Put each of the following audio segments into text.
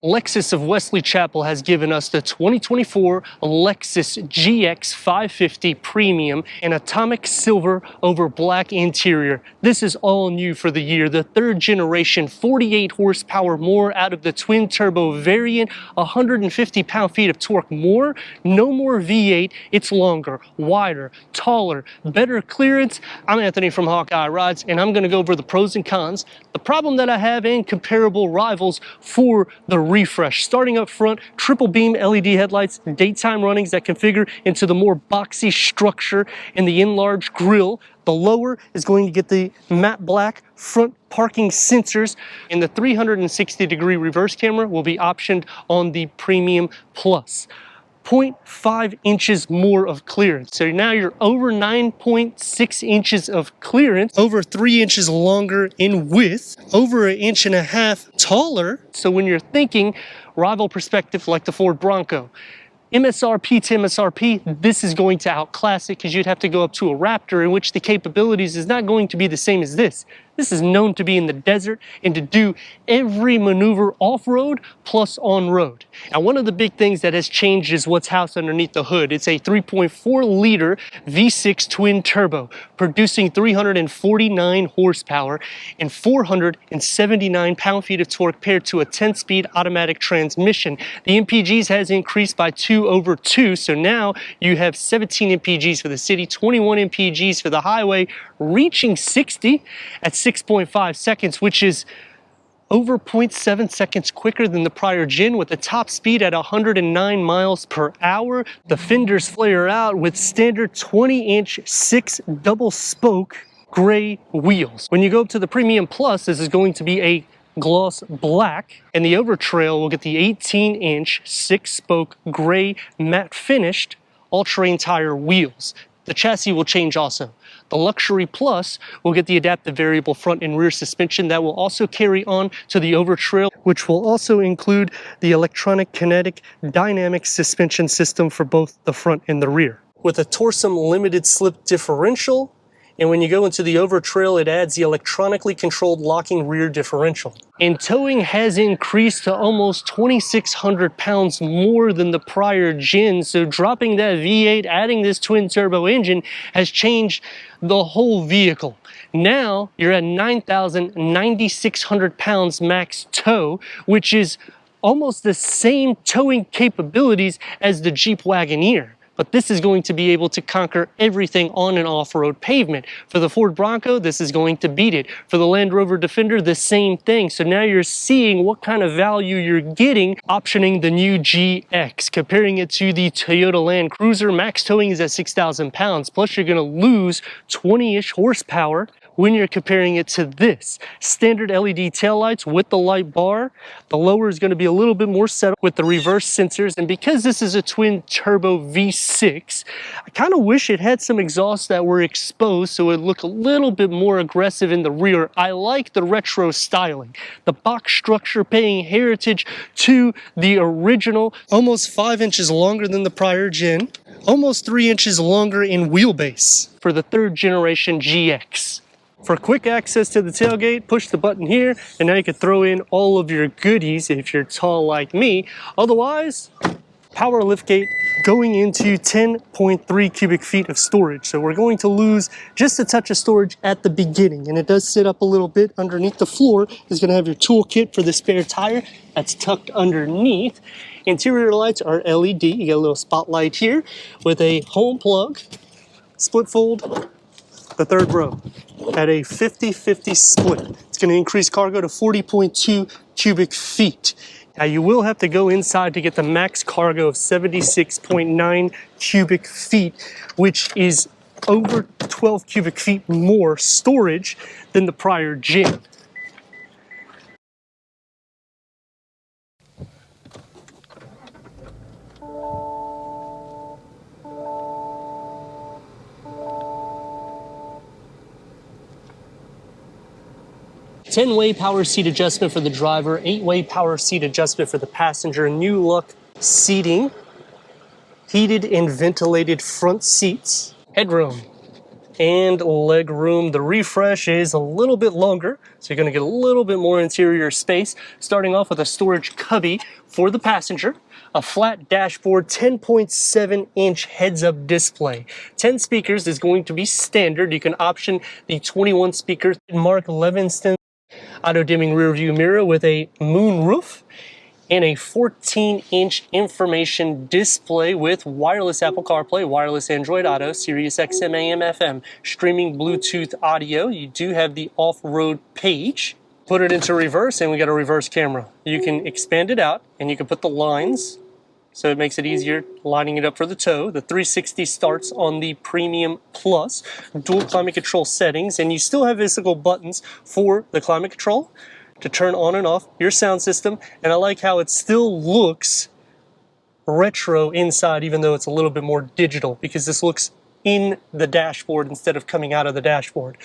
Lexus of Wesley Chapel has given us the 2024 Lexus GX 550 Premium in atomic silver over black interior. This is all new for the year. The third generation, 48 horsepower more out of the twin turbo variant, 150 pound-feet of torque more, no more V8. It's longer, wider, taller, better clearance. I'm Anthony from Hawkeye Rides, and I'm going to go over the pros and cons, the problem that I have, and comparable rivals for the refresh. Starting up front, triple beam LED headlights, daytime runnings that configure into the more boxy structure in the enlarged grille. The lower is going to get the matte black front parking sensors, and the 360-degree reverse camera will be optioned on the Premium Plus. 0.5 inches more of clearance. So now you're over 9.6 inches of clearance, over 3 inches longer in width, over 1.5 inches taller. So when you're thinking rival perspective like the Ford Bronco, MSRP to MSRP, this is going to outclass it because you'd have to go up to a Raptor, in which the capabilities is not going to be the same as this. This is known to be in the desert and to do every maneuver off-road plus on-road. Now, one of the big things that has changed is what's housed underneath the hood. It's a 3.4-liter V6 twin turbo, producing 349 horsepower and 479 pound-feet of torque paired to a 10-speed automatic transmission. The MPGs has increased by 2 over 2, so now you have 17 MPGs for the city, 21 MPGs for the highway, reaching 60 at 6.5 seconds, which is over 0.7 seconds quicker than the prior gen, with a top speed at 109 miles per hour. The fenders flare out with standard 20-inch 6 double-spoke gray wheels. When you go up to the Premium Plus, this is going to be a gloss black, and the Overtrail will get the 18-inch 6-spoke gray matte finished all-terrain tire wheels. The chassis will change also. The Luxury Plus will get the adaptive variable front and rear suspension that will also carry on to the Overtrail, which will also include the electronic kinetic dynamic suspension system for both the front and the rear. With a Torsum limited slip differential, and when you go into the Overtrail, it adds the electronically controlled locking rear differential. And towing has increased to almost 2,600 pounds more than the prior gen, so dropping that V8, adding this twin turbo engine has changed the whole vehicle. Now you're at 9,600 pounds max tow, which is almost the same towing capabilities as the Jeep Wagoneer. But this is going to be able to conquer everything on an off-road pavement. For the Ford Bronco, this is going to beat it. For the Land Rover Defender, the same thing. So now you're seeing what kind of value you're getting optioning the new GX. Comparing it to the Toyota Land Cruiser, max towing is at 6,000 pounds. Plus you're going to lose 20-ish horsepower when you're comparing it to this. Standard LED taillights with the light bar. The lower is going to be a little bit more set up with the reverse sensors, and because this is a twin turbo V6, I kind of wish it had some exhausts that were exposed so it would look a little bit more aggressive in the rear. I like the retro styling. The box structure paying heritage to the original, almost 5 inches longer than the prior gen, almost 3 inches longer in wheelbase for the third generation GX. For quick access to the tailgate, push the button here, and now you can throw in all of your goodies if you're tall like me. Otherwise, power liftgate going into 10.3 cubic feet of storage. So we're going to lose just a touch of storage at the beginning, and it does sit up a little bit underneath the floor. It's going to have your toolkit for the spare tire that's tucked underneath. Interior lights are LED. You get a little spotlight here with a home plug, split fold, the third row at a 50-50 split. It's going to increase cargo to 40.2 cubic feet. Now you will have to go inside to get the max cargo of 76.9 cubic feet, which is over 12 cubic feet more storage than the prior gen. Ten-way power seat adjustment for the driver, 8-way power seat adjustment for the passenger, new look seating, heated and ventilated front seats, headroom, and leg room. The refresh is a little bit longer, so you're going to get a little bit more interior space, starting off with a storage cubby for the passenger, a flat dashboard, 10.7-inch heads-up display. 10 speakers is going to be standard. You can option the 21 speakers. Mark Levinston auto-dimming rear view mirror with a moon roof, and a 14-inch information display with wireless Apple CarPlay, wireless Android Auto, Sirius XM AM FM, streaming Bluetooth audio. You do have the off-road page. Put it into reverse and we got a reverse camera. You can expand it out and you can put the lines, so it makes it easier lining it up for the tow. The 360 starts on the Premium Plus, dual climate control settings, and you still have physical buttons for the climate control to turn on and off your sound system. And I like how it still looks retro inside, even though it's a little bit more digital, because this looks in the dashboard instead of coming out of the dashboard.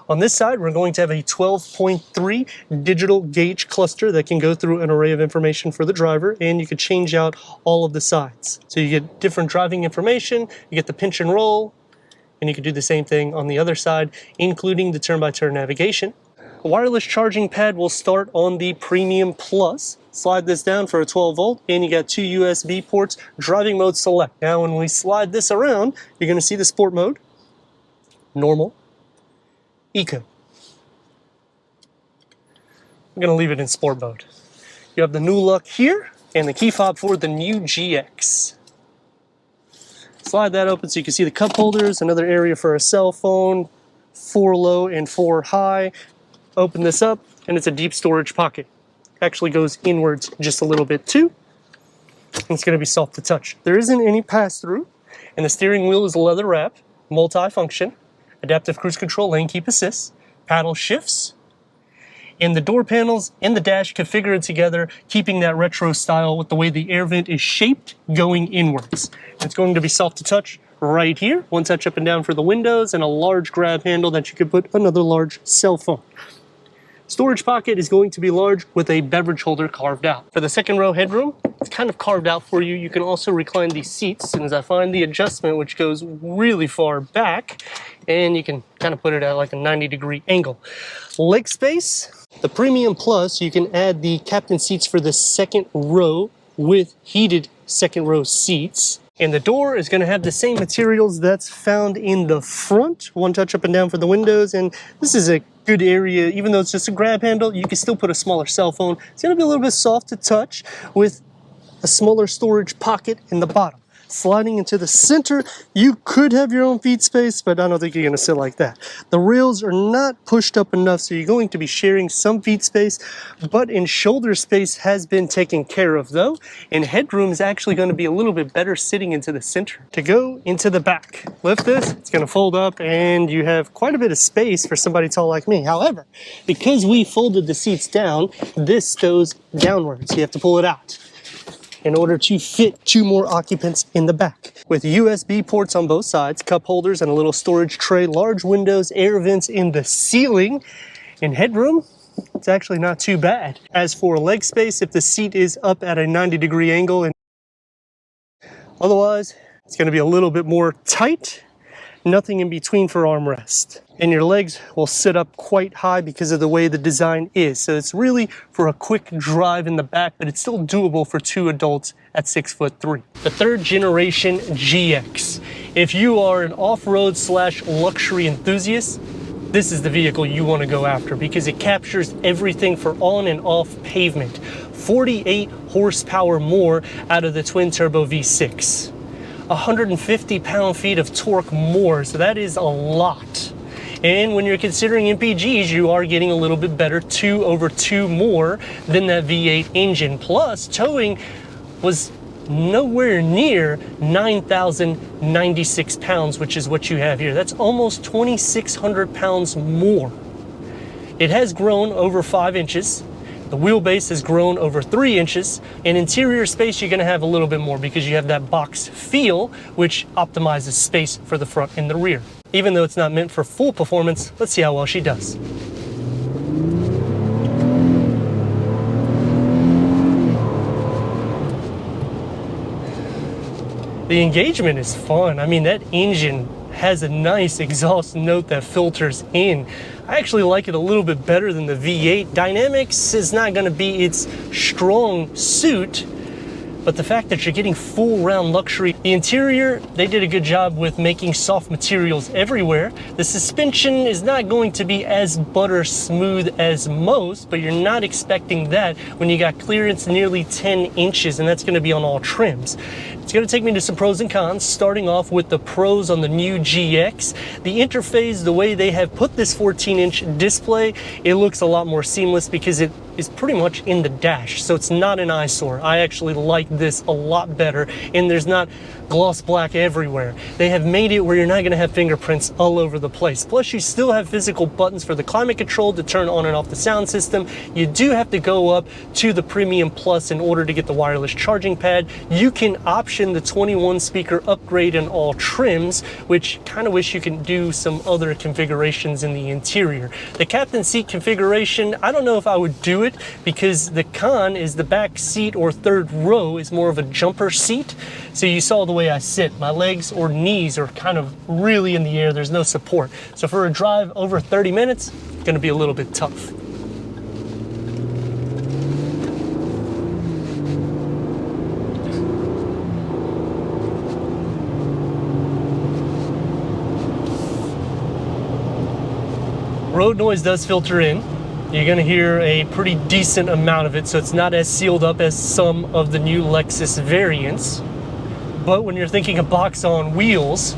On this side, we're going to have a 12.3 digital gauge cluster that can go through an array of information for the driver, and you can change out all of the sides. So you get different driving information, you get the pinch and roll, and you can do the same thing on the other side, including the turn-by-turn navigation. A wireless charging pad will start on the Premium Plus. Slide this down for a 12 volt, and you got 2 USB ports, driving mode select. Now when we slide this around, you're going to see the sport mode, normal, eco. I'm going to leave it in sport mode. You have the new look here, and the key fob for the new GX. Slide that open so you can see the cup holders, another area for a cell phone, 4 low and 4 high. Open this up, and it's a deep storage pocket. Actually goes inwards just a little bit too. And it's going to be soft to touch. There isn't any pass-through, and the steering wheel is leather wrap, multi-function, adaptive cruise control, lane keep assist, paddle shifts, and the door panels and the dash configured together, keeping that retro style with the way the air vent is shaped going inwards. And it's going to be soft to touch right here. One touch up and down for the windows, and a large grab handle that you could put another large cell phone. Storage pocket is going to be large with a beverage holder carved out. For the second row headroom, it's kind of carved out for you. You can also recline these seats, and as I find the adjustment, which goes really far back, and you can kind of put it at like a 90-degree angle. Leg space, the Premium Plus, you can add the captain seats for the second row with heated second row seats. And the door is going to have the same materials that's found in the front. One touch up and down for the windows, and this is a good area. Even though it's just a grab handle, you can still put a smaller cell phone. It's going to be a little bit soft to touch with a smaller storage pocket in the bottom. Sliding into the center, you could have your own feet space, but I don't think you're going to sit like that. The rails are not pushed up enough, so you're going to be sharing some feet space, but in shoulder space has been taken care of though, and headroom is actually going to be a little bit better sitting into the center. To go into the back, lift this, it's going to fold up, and you have quite a bit of space for somebody tall like me. However, because we folded the seats down, this stows downwards. You have to pull it out in order to fit 2 more occupants in the back. With USB ports on both sides, cup holders, and a little storage tray, large windows, air vents in the ceiling, and headroom, it's actually not too bad. As for leg space, if the seat is up at a 90-degree angle, and otherwise, it's going to be a little bit more tight. Nothing in between for armrest. And your legs will sit up quite high because of the way the design is. So it's really for a quick drive in the back, but it's still doable for 2 adults at 6'3". The 3rd generation GX. If you are an off-road / luxury enthusiast, this is the vehicle you want to go after because it captures everything for on and off pavement. 48 horsepower more out of the twin-turbo V6. 150 pound-feet of torque more, so that is a lot. And when you're considering MPGs, you are getting a little bit better, 2 over 2 more than that V8 engine. Plus, towing was nowhere near 9,096 pounds, which is what you have here. That's almost 2,600 pounds more. It has grown over 5 inches. The wheelbase has grown over 3 inches. In interior space, you're gonna have a little bit more because you have that box feel, which optimizes space for the front and the rear. Even though it's not meant for full performance, let's see how well she does. The engagement is fun. I mean, that engine has a nice exhaust note that filters in. I actually like it a little bit better than the V8. Dynamics is not going to be its strong suit, but the fact that you're getting full round luxury. The interior, they did a good job with making soft materials everywhere. The suspension is not going to be as butter smooth as most, but you're not expecting that when you got clearance nearly 10 inches, and that's going to be on all trims. It's going to take me to some pros and cons, starting off with the pros on the new GX. The interface, the way they have put this 14-inch display, it looks a lot more seamless because it is pretty much in the dash, so it's not an eyesore. I actually like this a lot better, and there's not gloss black everywhere. They have made it where you're not going to have fingerprints all over the place. Plus, you still have physical buttons for the climate control to turn on and off the sound system. You do have to go up to the Premium Plus in order to get the wireless charging pad. You can option the 21 speaker upgrade in all trims, which kind of wish you can do some other configurations in the interior. The captain seat configuration, I don't know if I would do it, because the con is the back seat or third row is more of a jumper seat. So you saw the way I sit. My legs or knees are kind of really in the air. There's no support. So for a drive over 30 minutes, it's going to be a little bit tough. Road noise does filter in. You're going to hear a pretty decent amount of it, so it's not as sealed up as some of the new Lexus variants. But when you're thinking of box on wheels,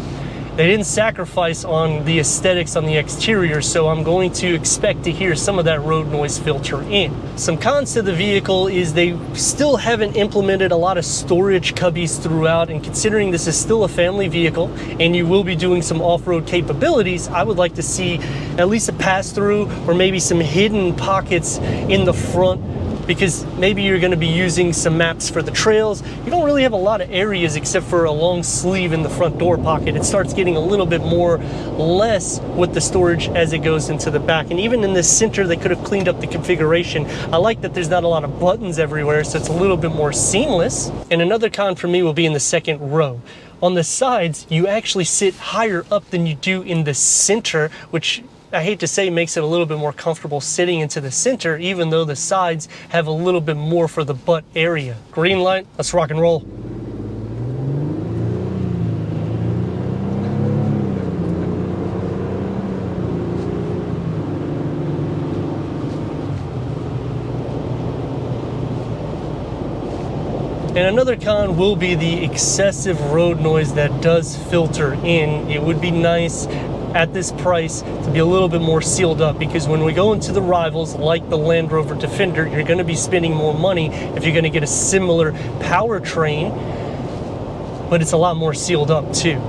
they didn't sacrifice on the aesthetics on the exterior, so I'm going to expect to hear some of that road noise filter in. Some cons to the vehicle is they still haven't implemented a lot of storage cubbies throughout, and considering this is still a family vehicle and you will be doing some off-road capabilities, I would like to see at least a pass-through or maybe some hidden pockets in the front, because maybe you're going to be using some maps for the trails. You don't really have a lot of areas except for a long sleeve in the front door pocket. It starts getting a little bit more less with the storage as it goes into the back. And even in the center, they could have cleaned up the configuration. I like that there's not a lot of buttons everywhere, so it's a little bit more seamless. And another con for me will be in the second row. On the sides, you actually sit higher up than you do in the center, which I hate to say makes it a little bit more comfortable sitting into the center, even though the sides have a little bit more for the butt area. Green light, let's rock and roll. And another con will be the excessive road noise that does filter in. It would be nice at this price to be a little bit more sealed up, because when we go into the rivals like the Land Rover Defender, you're going to be spending more money if you're going to get a similar powertrain, but it's a lot more sealed up too.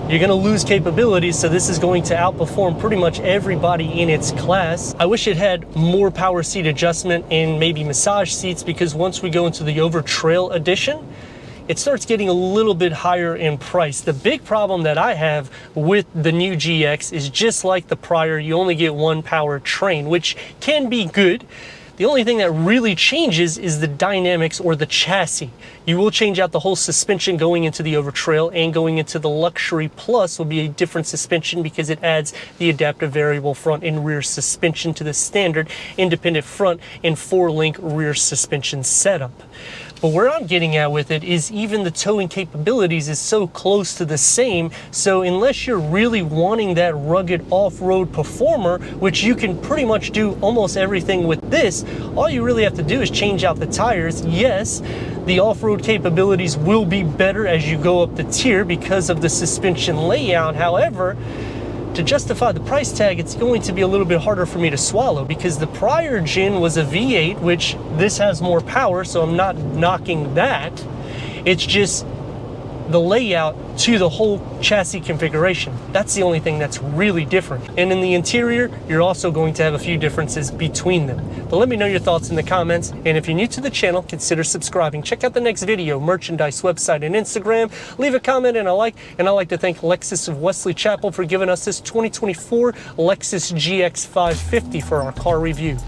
You're going to lose capabilities, so this is going to outperform pretty much everybody in its class. I wish it had more power seat adjustment and maybe massage seats, because once we go into the Overtrail edition, it starts getting a little bit higher in price. The big problem that I have with the new GX is just like the prior, you only get one powertrain, which can be good. The only thing that really changes is the dynamics or the chassis. You will change out the whole suspension going into the Overtrail, and going into the Luxury Plus will be a different suspension because it adds the adaptive variable front and rear suspension to the standard independent front and 4-link rear suspension setup. But where I'm getting at with it is even the towing capabilities is so close to the same, so unless you're really wanting that rugged off-road performer, which you can pretty much do almost everything with this, all you really have to do is change out the tires. Yes, the off-road capabilities will be better as you go up the tier because of the suspension layout. However, to justify the price tag, it's going to be a little bit harder for me to swallow, because the prior gen was a V8, which this has more power, so I'm not knocking that. It's just the layout to the whole chassis configuration. That's the only thing that's really different. And in the interior, you're also going to have a few differences between them. But let me know your thoughts in the comments. And if you're new to the channel, consider subscribing. Check out the next video, merchandise, website, and Instagram. Leave a comment and a like. And I'd like to thank Lexus of Wesley Chapel for giving us this 2024 Lexus GX 550 for our car review.